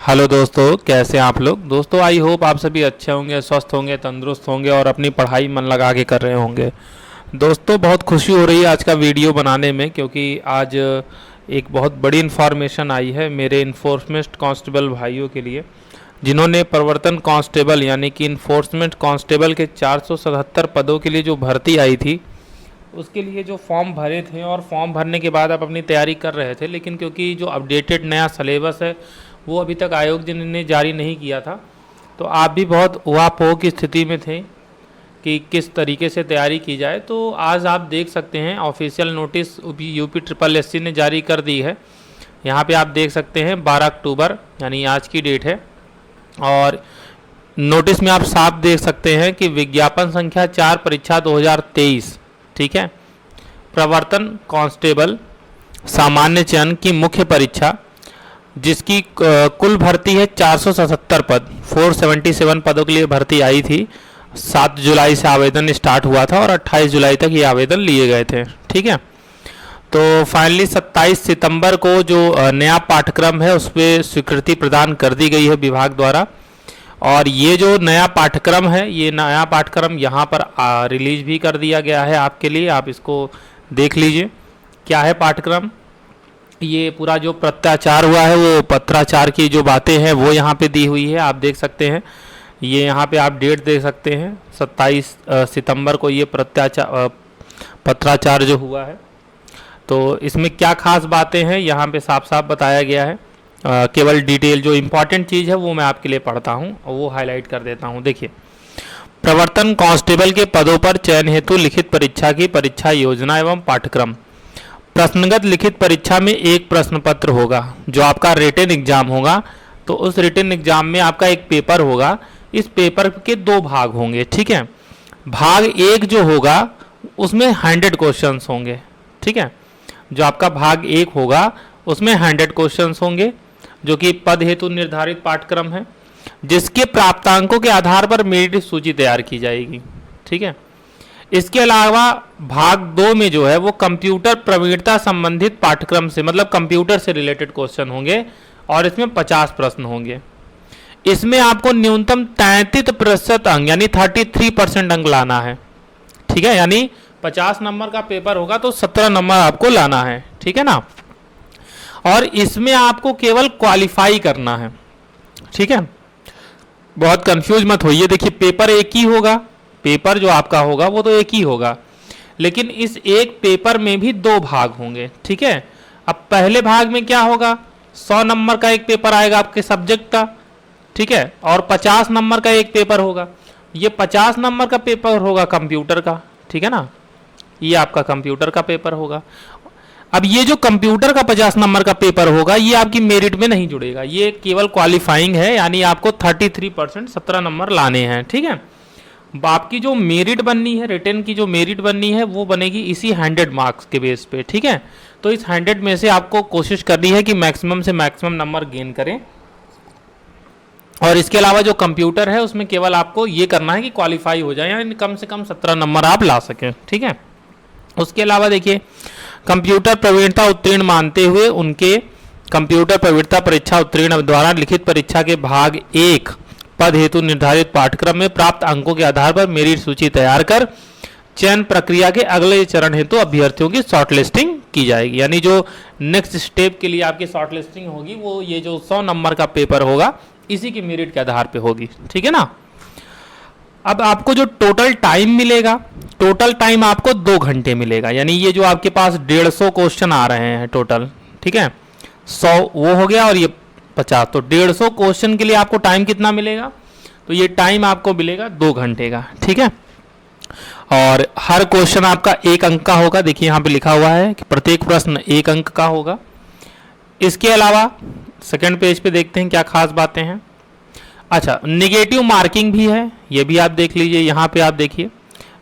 Hello दोस्तों, कैसे हैं आप लोग। दोस्तों आई होप आप सभी अच्छे होंगे, स्वस्थ होंगे, तंदुरुस्त होंगे और अपनी पढ़ाई मन लगा के कर रहे होंगे। दोस्तों बहुत खुशी हो रही है आज का वीडियो बनाने में, क्योंकि आज एक बहुत बड़ी इन्फॉर्मेशन आई है मेरे इन्फोर्समेंट कांस्टेबल भाइयों के लिए, जिन्होंने प्रवर्तन कांस्टेबल यानी कि इन्फोर्समेंट कांस्टेबल के 477 पदों के लिए जो भर्ती आई थी उसके लिए जो फॉर्म भरे थे, और फॉर्म भरने के बाद आप अपनी तैयारी कर रहे थे, लेकिन क्योंकि जो अपडेटेड नया सिलेबस है वो अभी तक आयोग जी ने जारी नहीं किया था, तो आप भी बहुत उहापोह की स्थिति में थे कि किस तरीके से तैयारी की जाए। तो आज आप देख सकते हैं official notice UP triple SC ने जारी कर दी है। यहाँ पे आप देख सकते हैं 12 अक्टूबर यानी आज की डेट है, और नोटिस में आप साफ देख सकते हैं कि विज्ञापन संख्या 4 परीक्षा 2023, ठीक है, प्रवर्तन कांस्टेबल सामान्य चयन की मुख्य परीक्षा, जिसकी कुल भर्ती है 477 पद, 477 पदों के लिए भर्ती आई थी। 7 जुलाई से आवेदन स्टार्ट हुआ था और 28 जुलाई तक ये आवेदन लिए गए थे, ठीक है। तो फाइनली 27 सितंबर को जो नया पाठ्यक्रम है उस पर स्वीकृति प्रदान कर दी गई है विभाग द्वारा, और ये जो नया पाठ्यक्रम है, ये नया पाठ्यक्रम यहाँ पर रिलीज भी कर दिया गया है आपके लिए। आप इसको देख लीजिए क्या है पाठ्यक्रम। ये पूरा जो पत्राचार हुआ है वो पत्राचार की जो बातें हैं वो यहाँ पे दी हुई है, आप देख सकते हैं। ये यहाँ पे आप डेट देख सकते हैं 27 सितंबर को ये पत्राचार जो हुआ है। तो इसमें क्या खास बातें हैं यहाँ पे साफ साफ बताया गया है। केवल डिटेल जो इम्पोर्टेंट चीज़ है वो मैं आपके लिए पढ़ता हूँ और वो हाईलाइट कर देता हूँ। देखिए, प्रवर्तन कांस्टेबल के पदों पर चयन हेतु लिखित परीक्षा की परीक्षा योजना एवं पाठ्यक्रम। प्रश्नगत लिखित परीक्षा में एक प्रश्न पत्र होगा जो आपका रिटन एग्जाम होगा। तो उस रिटन एग्जाम में आपका एक पेपर होगा, इस पेपर के 2 भाग होंगे, ठीक है। भाग 1 जो होगा उसमें 100 क्वेश्चंस होंगे, ठीक है। जो आपका भाग 1 होगा उसमें 100 क्वेश्चंस होंगे, जो कि पद हेतु निर्धारित पाठ्यक्रम है, जिसके प्राप्तांकों के आधार पर मेरिट सूची तैयार की जाएगी, ठीक है। इसके अलावा भाग 2 में जो है वो कंप्यूटर प्रवीणता संबंधित पाठ्यक्रम से, मतलब कंप्यूटर से रिलेटेड क्वेश्चन होंगे, और इसमें 50 प्रश्न होंगे। इसमें आपको न्यूनतम 33% अंक यानी 33% अंक लाना है, ठीक है। यानी 50 नंबर का पेपर होगा तो 17 नंबर आपको लाना है, ठीक है ना। और इसमें आपको केवल क्वालिफाई करना है, ठीक है। बहुत कंफ्यूज मत होइए। देखिए, पेपर एक ही होगा, पेपर जो आपका होगा वो तो एक ही होगा, लेकिन इस एक पेपर में भी 2 भाग होंगे, ठीक है। अब पहले भाग में क्या होगा, 100 नंबर का एक पेपर आएगा आपके सब्जेक्ट का, ठीक है, और 50 नंबर का एक पेपर होगा। ये 50 नंबर का पेपर होगा कंप्यूटर का, ठीक है ना, ये आपका कंप्यूटर का पेपर होगा। अब ये जो कंप्यूटर का 50 नंबर का पेपर होगा ये आपकी मेरिट में नहीं जुड़ेगा, ये केवल क्वालिफाइंग है, यानी आपको 33% 17 नंबर लाने हैं, ठीक है। आपकी जो मेरिट बननी है, रिटन की जो मेरिट बननी है वो बनेगी इसी 100 मार्क्स के बेस पे, ठीक है। तो इस 100 में से आपको कोशिश करनी है कि मैक्सिमम से मैक्सिमम नंबर गेन करें, और इसके अलावा जो कंप्यूटर है उसमें केवल आपको ये करना है कि क्वालिफाई हो जाए, यानी कम से कम 17 नंबर आप ला सकें, ठीक है। उसके अलावा देखिए, कंप्यूटर प्रवीणता उत्तीर्ण मानते हुए उनके कंप्यूटर प्रवीणता परीक्षा उत्तीर्ण द्वारा लिखित परीक्षा के भाग 1 पद हेतु निर्धारित पाठ्यक्रम में प्राप्त अंकों के आधार पर मेरिट सूची तैयार कर चयन प्रक्रिया के अगले चरण हेतु अभ्यर्थियों की शॉर्टलिस्टिंग की जाएगी। यानी जो नेक्स्ट स्टेप के लिए आपकी शॉर्टलिस्टिंग होगी वो ये जो 100 नंबर का पेपर होगा इसी की मेरिट के आधार पे होगी, ठीक है ना। अब आपको जो टोटल टाइम मिलेगा, टोटल टाइम आपको 2 घंटे मिलेगा, यानी ये जो आपके पास 150 क्वेश्चन आ रहे हैं टोटल, ठीक है, 100 वो हो गया और ये 50, तो 150 क्वेश्चन के लिए आपको टाइम कितना मिलेगा, तो ये टाइम आपको मिलेगा 2 घंटे का, ठीक है। और हर क्वेश्चन आपका 1 अंक का होगा। देखिए यहाँ पे लिखा हुआ है कि प्रत्येक प्रश्न 1 अंक का होगा। इसके अलावा सेकंड पेज पे देखते हैं क्या खास बातें हैं। अच्छा, निगेटिव मार्किंग भी है, ये भी आप देख लीजिए। यहाँ पे आप देखिए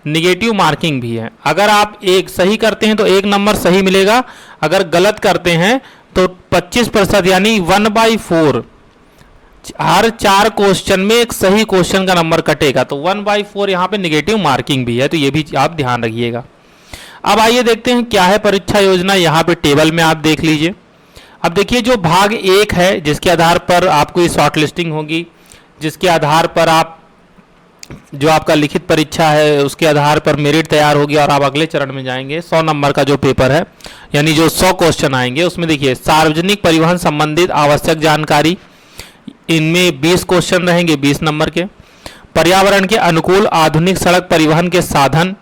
निगेटिव मार्किंग भी है। अगर आप एक सही करते हैं तो 1 नंबर सही मिलेगा, अगर गलत करते हैं तो 25% यानी 1/4, हर 4 क्वेश्चन में एक सही क्वेश्चन का नंबर कटेगा, तो 1/4 यहाँ पे निगेटिव मार्किंग भी है, तो ये भी आप ध्यान रखिएगा। अब आइए देखते हैं क्या है परीक्षा योजना। यहाँ पे टेबल में आप देख लीजिए। अब देखिए जो भाग 1 है, जिसके आधार पर आपको ये शॉर्ट लिस्टिंग होगी, जिसके आधार पर आप जो आपका लिखित परीक्षा है उसके आधार पर मेरिट तैयार होगी और आप अगले चरण में जाएंगे। 100 नंबर का जो पेपर है, यानी जो 100 क्वेश्चन आएंगे, उसमें देखिए सार्वजनिक परिवहन संबंधित आवश्यक जानकारी, इनमें 20 क्वेश्चन रहेंगे 20 नंबर के। पर्यावरण के अनुकूल आधुनिक सड़क परिवहन के साधन,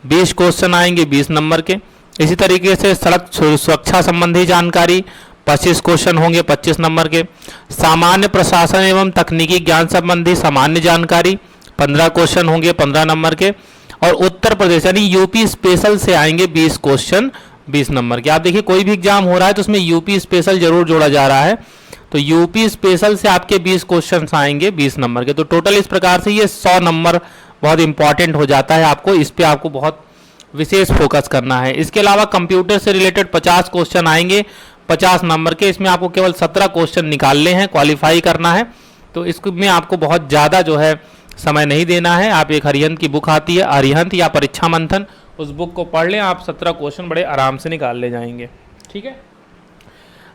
20 क्वेश्चन आएंगे 20 नंबर के। इसी तरीके से सड़क सुरक्षा संबंधी जानकारी 25 क्वेश्चन होंगे 25 नंबर के। सामान्य प्रशासन एवं तकनीकी ज्ञान संबंधी सामान्य जानकारी 15 क्वेश्चन होंगे 15 नंबर के। और उत्तर प्रदेश यानी यूपी स्पेशल से आएंगे 20 क्वेश्चन 20 नंबर के। आप देखिए कोई भी एग्जाम हो रहा है तो उसमें यूपी स्पेशल जरूर जोड़ा जा रहा है, तो यूपी स्पेशल से आपके 20 क्वेश्चन आएंगे 20 नंबर के। तो टोटल इस प्रकार से ये 100 नंबर बहुत इंपॉर्टेंट हो जाता है आपको, इस पे आपको बहुत विशेष फोकस करना है। इसके अलावा कंप्यूटर से रिलेटेड 50 क्वेश्चन आएंगे 50 नंबर के। इसमें आपको केवल 17 क्वेश्चन निकालने हैं, क्वालिफाई करना है, तो इसमें आपको बहुत ज़्यादा जो है समय नहीं देना है। आप एक अरिहंत की बुक आती है, अरिहंत या परीक्षा मंथन, उस बुक को पढ़ लें, आप 17 क्वेश्चन बड़े आराम से निकाल ले जाएंगे। ठीक है,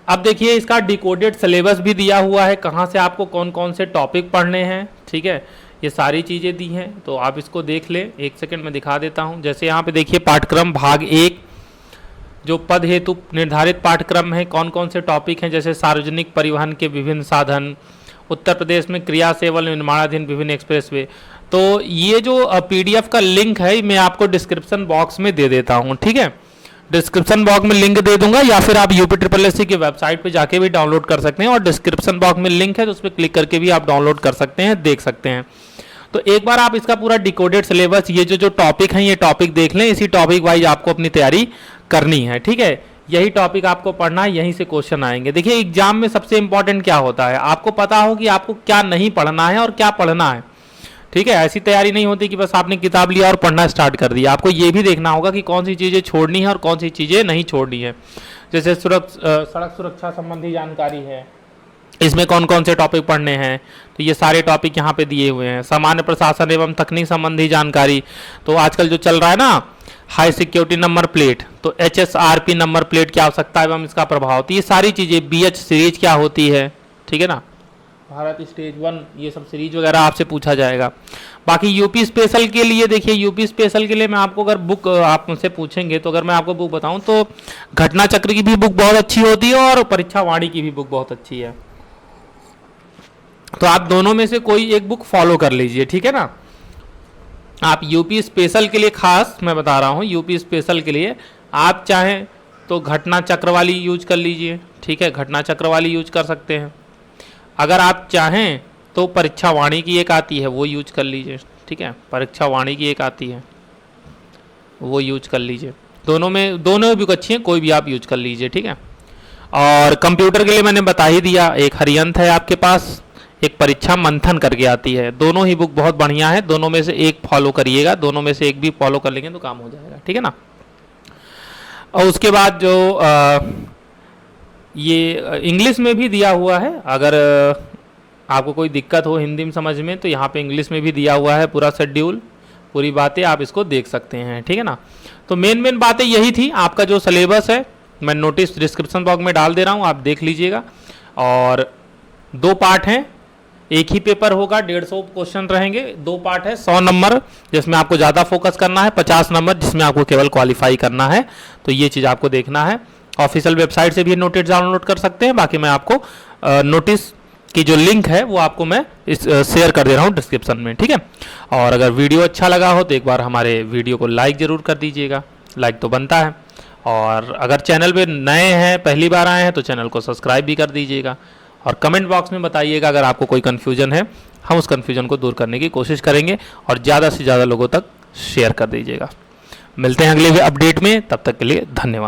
अब देखिए इसका डिकोडेड सिलेबस भी दिया हुआ है, कहाँ से आपको कौन कौन से टॉपिक पढ़ने हैं। ठीक है, ये सारी चीज़ें दी हैं, तो आप इसको देख लें। एक सेकंड में दिखा देता हूँ। जैसे यहाँ पे देखिए पाठ्यक्रम भाग 1 जो पद हेतु निर्धारित पाठ्यक्रम है, कौन कौन से टॉपिक हैं, जैसे सार्वजनिक परिवहन के विभिन्न साधन, उत्तर प्रदेश में क्रिया सेवा निर्माणाधीन विभिन्न एक्सप्रेसवे। तो ये जो PDF का लिंक है मैं आपको डिस्क्रिप्शन बॉक्स में दे देता हूँ। ठीक है, डिस्क्रिप्शन बॉक्स में लिंक दे दूंगा, या फिर आप UPSSC की वेबसाइट पे जाके भी डाउनलोड कर सकते हैं, और डिस्क्रिप्शन बॉक्स में लिंक है तो उस पर क्लिक करके भी आप डाउनलोड कर सकते हैं, देख सकते हैं। तो एक बार आप इसका पूरा डिकोडेड सिलेबस, ये जो टॉपिक हैं ये टॉपिक देख लें, इसी टॉपिक वाइज आपको अपनी तैयारी करनी है। ठीक है, यही टॉपिक आपको पढ़ना है, यहीं से क्वेश्चन आएंगे। देखिए एग्जाम में सबसे इंपॉर्टेंट क्या होता है, आपको पता हो कि आपको क्या नहीं पढ़ना है और क्या पढ़ना है। ठीक है, ऐसी तैयारी नहीं होती कि बस आपने किताब लिया और पढ़ना स्टार्ट कर दिया। आपको ये भी देखना होगा कि कौन सी चीज़ें छोड़नी है और कौन सी चीज़ें नहीं छोड़नी है। जैसे सड़क सुरक्षा संबंधी जानकारी है, इसमें कौन कौन से टॉपिक पढ़ने हैं, तो ये सारे टॉपिक यहाँ पे दिए हुए हैं। सामान्य प्रशासन एवं तकनीक संबंधी जानकारी, तो आजकल जो चल रहा है ना हाई सिक्योरिटी नंबर प्लेट, तो HSRP नंबर प्लेट क्या हो सकता है एवं इसका प्रभाव, तो ये सारी चीज़ें, BH सीरीज क्या होती है, ठीक है ना, भारत स्टेज 1, ये सब सीरीज वगैरह आपसे पूछा जाएगा। बाकी यूपी स्पेशल के लिए देखिए, यूपी स्पेशल के लिए मैं आपको अगर बुक आप मुझसे पूछेंगे तो अगर मैं आपको बुक बताऊं तो घटना चक्र की भी बुक बहुत अच्छी होती है और परीक्षा वाणी की भी बुक बहुत अच्छी है। तो आप दोनों में से कोई एक बुक फॉलो कर लीजिए, ठीक है ना। आप यूपी स्पेशल के लिए खास मैं बता रहा हूँ, यूपी स्पेशल के लिए आप चाहें तो घटना चक्र वाली यूज कर लीजिए, ठीक है, घटना चक्र वाली यूज कर सकते हैं। अगर आप चाहें तो परीक्षा वाणी की एक आती है वो यूज कर लीजिए, ठीक है, परीक्षा वाणी की एक आती है वो यूज कर लीजिए। दोनों बुक अच्छी हैं, कोई भी आप यूज कर लीजिए, ठीक है। और कंप्यूटर के लिए मैंने बता ही दिया, एक हरियंत है आपके पास, एक परीक्षा मंथन करके आती है, दोनों ही बुक बहुत बढ़िया है, दोनों में से एक फॉलो करिएगा, दोनों में से एक भी फॉलो कर लेंगे तो काम हो जाएगा, ठीक है ना। और उसके बाद जो ये इंग्लिश में भी दिया हुआ है, अगर आपको कोई दिक्कत हो हिंदी में समझ में तो यहाँ पे इंग्लिश में भी दिया हुआ है पूरा शेड्यूल, पूरी बातें आप इसको देख सकते हैं, ठीक है ना। तो मेन बातें यही थी, आपका जो सिलेबस है मैं नोटिस डिस्क्रिप्शन बॉक्स में डाल दे रहा हूँ, आप देख लीजिएगा। और 2 पार्ट हैं, एक ही पेपर होगा, 150 क्वेश्चन रहेंगे, 2 पार्ट है, 100 नंबर जिसमें आपको ज़्यादा फोकस करना है, 50 नंबर जिसमें आपको केवल क्वालिफाई करना है। तो ये चीज़ आपको देखना है। ऑफिशियल वेबसाइट से भी नोटिस डाउनलोड कर सकते हैं, बाकी मैं आपको नोटिस की जो लिंक है वो आपको मैं शेयर कर दे रहा हूँ डिस्क्रिप्शन में, ठीक है। और अगर वीडियो अच्छा लगा हो तो एक बार हमारे वीडियो को लाइक ज़रूर कर दीजिएगा, लाइक तो बनता है। और अगर चैनल पे नए हैं, पहली बार आए हैं तो चैनल को सब्सक्राइब भी कर दीजिएगा। और कमेंट बॉक्स में बताइएगा अगर आपको कोई कन्फ्यूजन है, हम उस कन्फ्यूजन को दूर करने की कोशिश करेंगे और ज़्यादा से ज़्यादा लोगों तक शेयर कर दीजिएगा। मिलते हैं अगले अपडेट में, तब तक के लिए धन्यवाद।